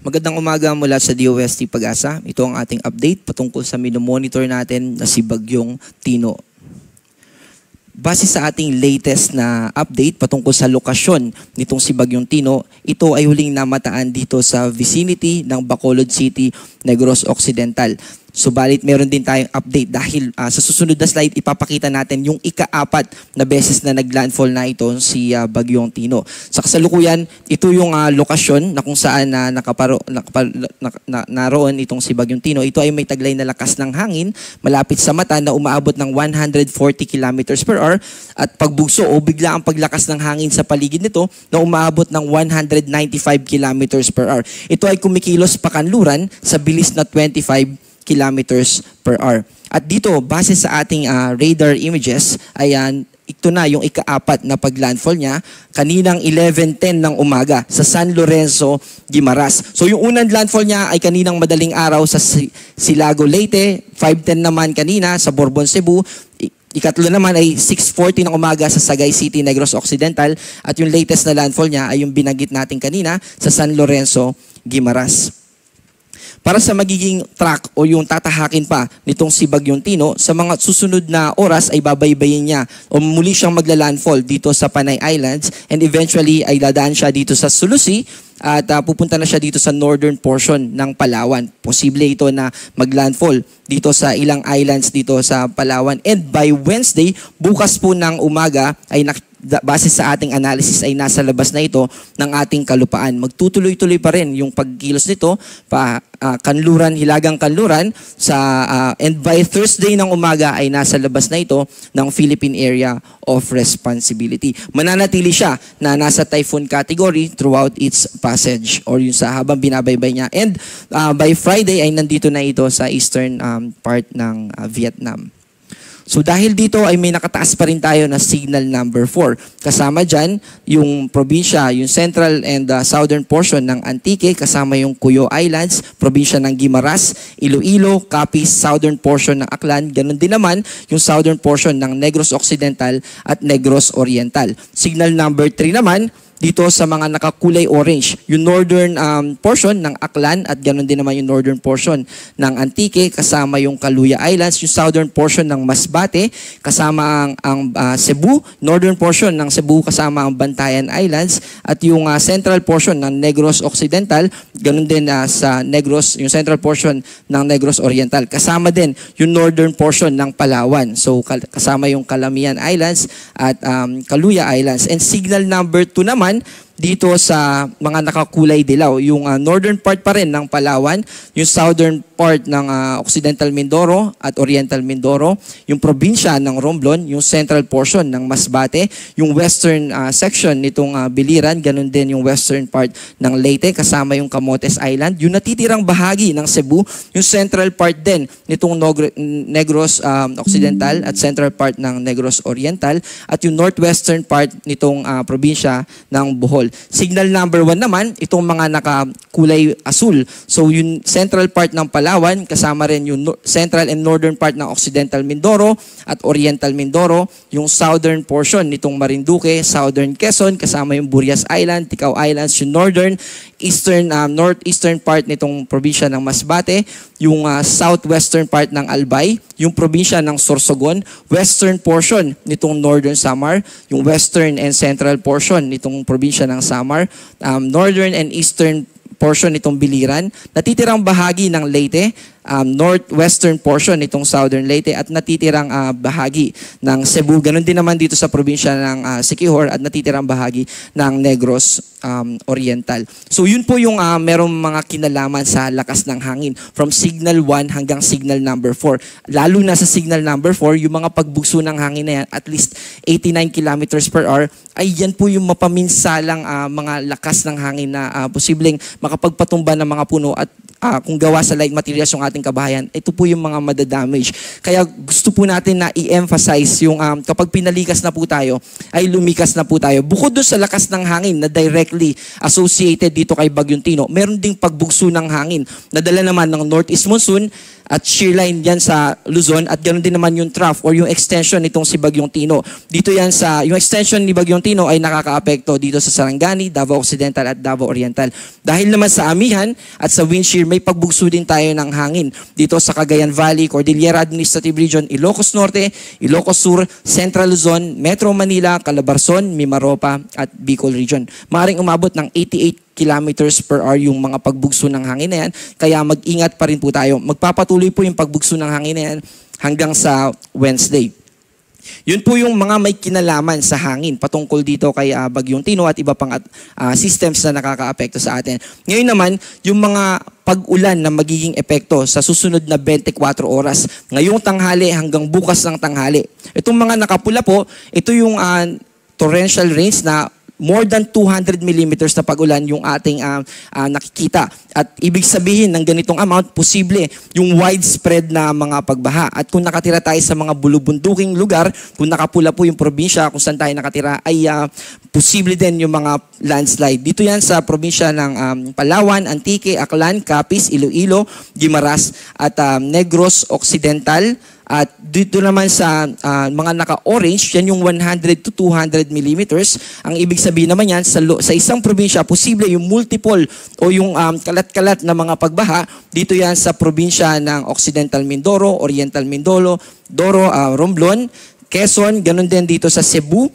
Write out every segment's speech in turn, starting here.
Magandang umaga mula sa DOST Pag-asa. Ito ang ating update patungkol sa minomonitor natin na si Bagyong Tino. Base sa ating latest na update patungkol sa lokasyon nitong si Bagyong Tino, ito ay huling namataan dito sa vicinity ng Bacolod City, Negros Occidental. Subalit meron din tayong update dahil sa susunod na slide ipapakita natin yung ika-4 na beses na naglandfall na ito si Bagyong Tino. Sa kasalukuyan, ito yung lokasyon na kung saan naroon itong si Bagyong Tino. Ito ay may taglay na lakas ng hangin malapit sa mata na umaabot ng 140 km per hour at pagbugso o bigla ang paglakas ng hangin sa paligid nito na umaabot ng 195 km per hour. Ito ay kumikilos pakanluran sa bilis na 25 kilometers per hour. At dito, base sa ating radar images, ayan, ito na yung ika-4 na paglandfall niya kaninang 11:10 ng umaga sa San Lorenzo, Guimaras. So yung unang landfall niya ay kaninang madaling araw sa Silago, Leyte, 5:10 naman kanina sa Borbon, Cebu. Ikatlo naman ay 6:40 ng umaga sa Sagay City, Negros Occidental. At yung latest na landfall niya ay yung binanggit natin kanina sa San Lorenzo, Guimaras. Para sa magiging track o yung tatahakin pa nitong si Bagyong Tino, sa mga susunod na oras ay babaybayin niya o muli siyang magla-landfall dito sa Panay Islands and eventually ay dadaan siya dito sa Sulusi at pupunta na siya dito sa northern portion ng Palawan. Posible ito na maglandfall dito sa ilang islands dito sa Palawan. And by Wednesday, bukas po ng umaga ay base sa ating analysis ay nasa labas na ito ng ating kalupaan. Magtutuloy-tuloy pa rin yung pagkilos nito kanluran, hilagang kanluran and by Thursday ng umaga ay nasa labas na ito ng Philippine Area of Responsibility. Mananatili siya na nasa typhoon category throughout its passage or yung sa habang binabaybay niya. And by Friday ay nandito na ito sa eastern part ng Vietnam. So dahil dito ay may nakataas pa rin tayo na signal number 4. Kasama dyan yung probinsya, yung central and southern portion ng Antique, kasama yung Cuyo Islands, probinsya ng Guimaras, Iloilo, Capiz, southern portion ng Aklan, ganun din naman yung southern portion ng Negros Occidental at Negros Oriental. Signal number 3 naman, dito sa mga nakakulay orange, yung northern portion ng Aklan at ganoon din naman yung northern portion ng Antique, kasama yung Kaluya Islands, yung southern portion ng Masbate, kasama ang Cebu, northern portion ng Cebu, kasama ang Bantayan Islands, at yung central portion ng Negros Occidental, ganoon din sa Negros, yung central portion ng Negros Oriental, kasama din yung northern portion ng Palawan. So kasama yung Calamian Islands at Kaluya Islands. And signal number 2 naman, dito sa mga nakakulay dilaw, yung northern part pa rin ng Palawan, yung southern part ng Occidental Mindoro at Oriental Mindoro, yung probinsya ng Romblon, yung central portion ng Masbate, yung western section nitong Biliran, ganun din yung western part ng Leyte, kasama yung Camotes Island, yung natitirang bahagi ng Cebu, yung central part din nitong Negros Occidental at central part ng Negros Oriental, at yung northwestern part nitong probinsya ng Bohol. Signal number 1 naman, itong mga nakakulay asul. So yung central part ng Palawan, kasama rin yung central and northern part ng Occidental Mindoro at Oriental Mindoro, yung southern portion nitong Marinduque, southern Quezon, kasama yung Burias Island, Ticao Islands, yung northern, northeastern part nitong probinsya ng Masbate, yung southwestern part ng Albay, yung probinsya ng Sorsogon, western portion nitong northern Samar, yung western and central portion nitong probinsya ng Samar, northern and eastern portion nitong Biliran, natitirang bahagi ng Leyte, northwestern portion nitong southern Leyte, at natitirang bahagi ng Cebu. Ganon din naman dito sa probinsya ng Siquijor at natitirang bahagi ng Negros Oriental. So yun po yung merong mga kinalaman sa lakas ng hangin from signal 1 hanggang signal number 4. Lalo na sa signal number 4, yung mga pagbugso ng hangin na yan, at least 89 kilometers per hour, ay yan po yung mapaminsalang mga lakas ng hangin na posibleng makapagpatumba ng mga puno at kung gawa sa light materials yung ating kabahayan, ito po yung mga madadamage. Kaya gusto po natin na i-emphasize yung kapag pinalikas na po tayo, ay lumikas na po tayo. Bukod doon sa lakas ng hangin na directly associated dito kay Bagyong Tino, meron ding pagbugso ng hangin. Nadala naman ng northeast monsoon at shear line yan sa Luzon at ganoon din naman yung trough or yung extension nitong si Bagyong Tino. Dito yan yung extension ni Bagyong Tino ay nakakaapekto dito sa Sarangani, Davao Occidental at Davao Oriental. Dahil naman sa amihan at sa wind shear may pagbugso din tayo ng hangin dito sa Cagayan Valley, Cordillera Administrative Region, Ilocos Norte, Ilocos Sur, Central Luzon, Metro Manila, Calabarzon, Mimaropa at Bicol Region. Maaring umabot ng 88 kilometers per hour yung mga pagbugso ng hangin na yan. Kaya mag-ingat pa rin po tayo. Magpapatuloy po yung pagbugso ng hangin na yan hanggang sa Wednesday. Yun po yung mga may kinalaman sa hangin patungkol dito kay Bagyong Tino at iba pang systems na nakakaapekto sa atin. Ngayon naman, yung mga pag-ulan na magiging epekto sa susunod na 24 oras, ngayong tanghali hanggang bukas ng tanghali. Itong mga nakapula po, ito yung torrential rains na more than 200 millimeters na pag-ulan yung ating nakikita. At ibig sabihin ng ganitong amount, posible yung widespread na mga pagbaha. At kung nakatira tayo sa mga bulubunduking lugar, kung nakapula po yung probinsya kung saan tayo nakatira, ay posible din yung mga landslide. Dito yan sa probinsya ng Palawan, Antique, Aklan, Capiz, Iloilo, Guimaras at Negros Occidental. At dito naman sa mga naka-orange, yan yung 100 to 200 millimeters. Ang ibig sabihin naman yan, sa isang probinsya, posible yung multiple o yung kalat-kalat na mga pagbaha. Dito yan sa probinsya ng Occidental Mindoro, Oriental Mindoro, Romblon, Quezon, ganun din dito sa Cebu,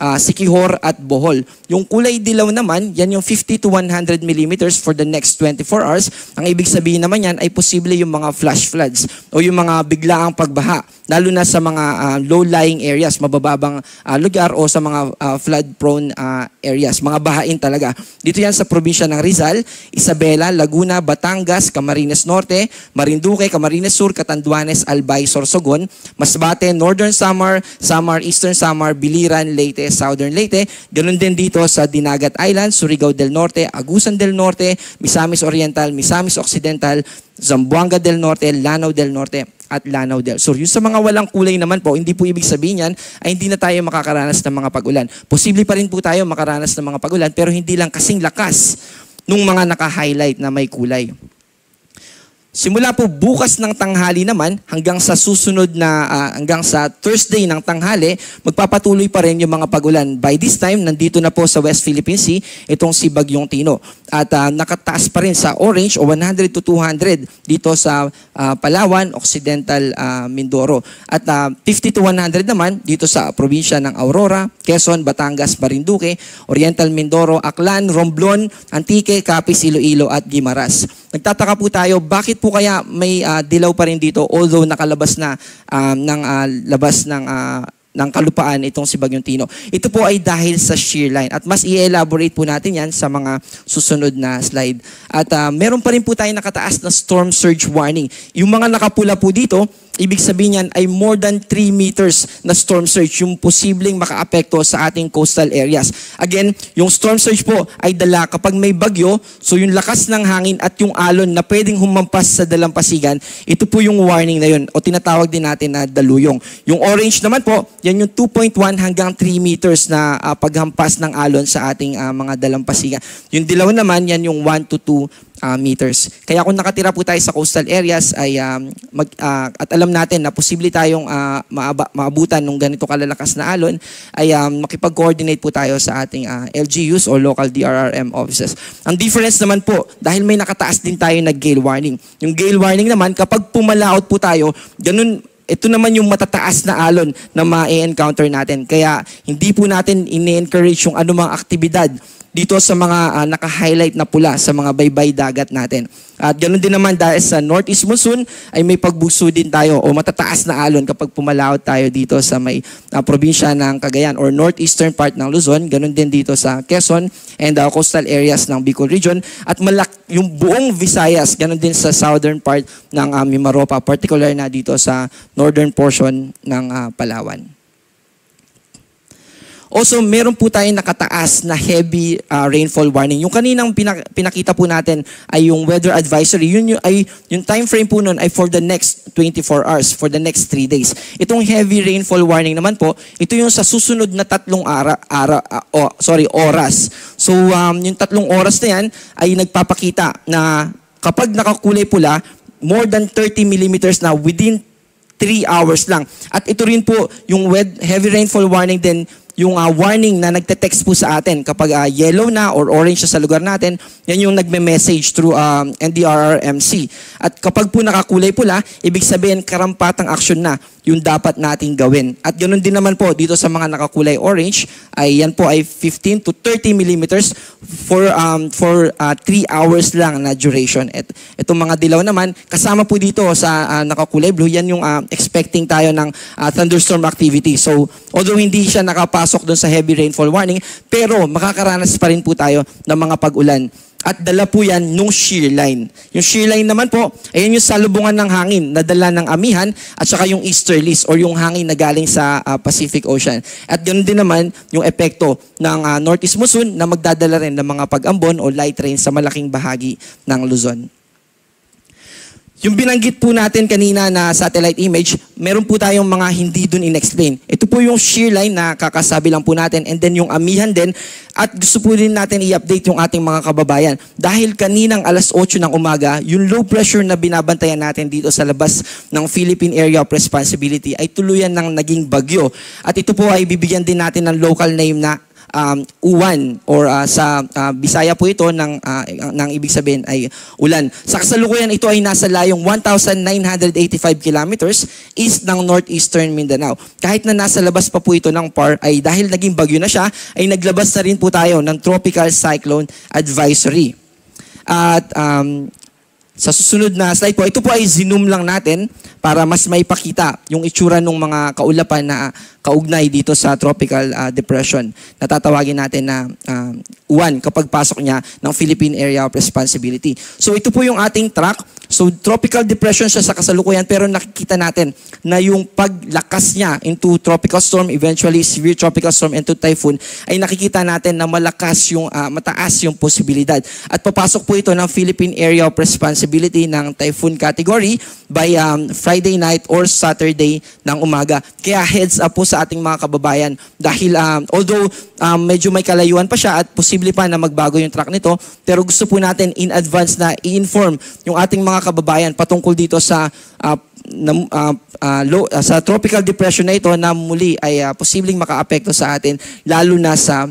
Siquijor at Bohol. Yung kulay dilaw naman, yan yung 50 to 100 millimeters for the next 24 hours. Ang ibig sabihin naman yan ay posible yung mga flash floods o yung mga biglaang pagbaha, lalo na sa mga low-lying areas, mabababang lugar o sa mga flood-prone areas, mga bahain talaga. Dito yan sa probinsya ng Rizal, Isabela, Laguna, Batangas, Camarines Norte, Marinduque, Camarines Sur, Catanduanes, Albay, Sorsogon, Masbate, Northern Samar, Eastern Samar, Biliran, Leyte, Southern Leyte. Ganun din dito sa Dinagat Island, Surigao del Norte, Agusan del Norte, Misamis Oriental, Misamis Occidental, Zamboanga del Norte, Lanao del Norte at Lanao del Sur. Yung sa mga walang kulay naman po, hindi po ibig sabihin yan ay hindi na tayo makakaranas ng mga pag-ulan. Posible pa rin po tayo makaranas ng mga pag-ulan pero hindi lang kasing lakas nung mga naka-highlight na may kulay. Simula po bukas ng tanghali naman hanggang sa susunod na hanggang sa Thursday ng tanghali, magpapatuloy pa rin yung mga pag-ulan. By this time, nandito na po sa West Philippine Sea itong si Bagyong Tino. At nakataas pa rin sa orange o 100 to 200 dito sa Palawan, Occidental Mindoro. At 50 to 100 naman dito sa probinsya ng Aurora, Quezon, Batangas, Marinduque, Oriental Mindoro, Aklan, Romblon, Antique, Capiz, Iloilo at Guimaras. Nagtataka po tayo, bakit po kaya may dilaw pa rin dito although nakalabas na labas ng kalupaan itong si Bagyong Tino. Ito po ay dahil sa shear line at mas i-elaborate po natin yan sa mga susunod na slide. At meron pa rin po tayo nakataas na storm surge warning. Yung mga nakapula po dito, ibig sabihin yan ay more than 3 meters na storm surge yung posibleng makaapekto sa ating coastal areas. Again, yung storm surge po ay dala kapag may bagyo, so yung lakas ng hangin at yung alon na pwedeng humampas sa dalampasigan, ito po yung warning na yun o tinatawag din natin na daluyong. Yung orange naman po, yan yung 2.1 hanggang 3 meters na paghampas ng alon sa ating mga dalampasigan. Yung dilaw naman, yan yung 1 to 2 meters. Kaya kung nakatira po tayo sa coastal areas ay at alam natin na posible tayong maabutan ng ganito kalalakas na alon ay makipag-coordinate po tayo sa ating LGUs o local DRRM offices. Ang difference naman po, dahil may nakataas din tayo na gale warning. Yung gale warning naman, kapag pumalaot po tayo, ganun, ito naman yung matataas na alon na ma-encounter natin. Kaya hindi po natin ini-encourage yung anumang aktibidad dito sa mga naka-highlight na pula sa mga baybay dagat natin. At ganoon din naman dahil sa northeast monsoon ay may pagbugso din tayo o matataas na alon kapag pumalaot tayo dito sa may probinsya ng Cagayan or northeastern part ng Luzon, ganoon din dito sa Quezon and coastal areas ng Bicol region at yung buong Visayas, ganoon din sa southern part ng Mimaropa, particular na dito sa northern portion ng Palawan. Also, meron po tayong nakataas na heavy rainfall warning. Yung kaninang pinakita po natin ay yung weather advisory. Yung time frame po nun ay for the next 24 hours, for the next 3 days. Itong heavy rainfall warning naman po, ito yung sa susunod na 3 oras. So, yung 3 oras na yan ay nagpapakita na kapag nakakulay pula, more than 30 millimeters na within 3 hours lang. At ito rin po yung heavy rainfall warning din, yung warning na nagte-text po sa atin kapag yellow na or orange na sa lugar natin, yan yung nagme-message through NDRRMC. At kapag po nakakulay pula, ibig sabihin karampatang aksyon na yung dapat nating gawin. At ganoon din naman po dito sa mga nakakulay orange, ay yan po ay 15 to 30 millimeters for 3 hours lang na duration. Itong mga dilaw naman, kasama po dito sa nakakulay blue, yan yung expecting tayo ng thunderstorm activity. So, although hindi siya nakapasok doon sa heavy rainfall warning, pero makakaranas pa rin po tayo ng mga pag-ulan. At dala po yan nung shear line. Yung shear line naman po, ayan yung salubungan ng hangin na dala ng amihan at saka yung easterlies or yung hangin na galing sa Pacific Ocean. At ganoon din naman yung epekto ng northeast monsoon na magdadala rin ng mga pag-ambon o light rain sa malaking bahagi ng Luzon. Yung binanggit po natin kanina na satellite image, meron po tayong mga hindi dun in-explain. Ito po yung shear line na kakasabi lang po natin, and then yung amihan din. At gusto po din natin i-update yung ating mga kababayan. Dahil kaninang alas 8 ng umaga, yung low pressure na binabantayan natin dito sa labas ng Philippine Area of Responsibility ay tuluyan ng naging bagyo. At ito po ay bibigyan din natin ng local name na uwan or sa Bisaya po ito ng ibig sabihin ay ulan. Sa kasalukuyan ito ay nasa layong 1,985 kilometers east ng northeastern Mindanao. Kahit na nasa labas pa po ito ng PAR, ay dahil naging bagyo na siya, ay naglabas na rin po tayo ng Tropical Cyclone Advisory. At sa susunod na slide po, ito po ay zoom lang natin para mas maipakita yung itsura ng mga kaulapan na kaugnay dito sa tropical depression na tatawagin natin na uwan kapag pasok niya ng Philippine Area of Responsibility. So ito po yung ating track. So tropical depression siya sa kasalukuyan, pero nakikita natin na yung paglakas niya into tropical storm, eventually severe tropical storm into typhoon, ay nakikita natin na malakas yung mataas yung posibilidad. At papasok po ito ng Philippine Area of Responsibility ng typhoon category by Friday night or Saturday ng umaga. Kaya heads up po sa ating mga kababayan dahil although medyo may kalayuan pa siya at posible pa na magbago yung track nito, pero gusto po natin in advance na i-inform yung ating mga kababayan patungkol dito sa sa tropical depression na ito na muli ay posibleng makaapekto sa atin lalo na sa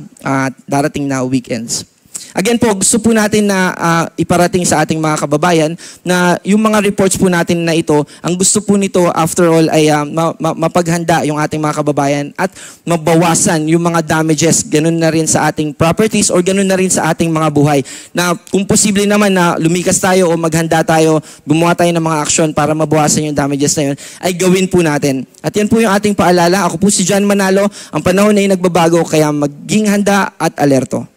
darating na weekends. Again po, gusto po natin na iparating sa ating mga kababayan na yung mga reports po natin na ito, ang gusto po nito after all ay mapaghanda yung ating mga kababayan at mabawasan yung mga damages, ganun na rin sa ating properties or ganun na rin sa ating mga buhay. Na kung posible naman na lumikas tayo o maghanda tayo, gumawa tayo ng mga aksyon para mabawasan yung damages na yun, ay gawin po natin. At yan po yung ating paalala. Ako po si John Manalo. Ang panahon ay nagbabago, kaya maging handa at alerto.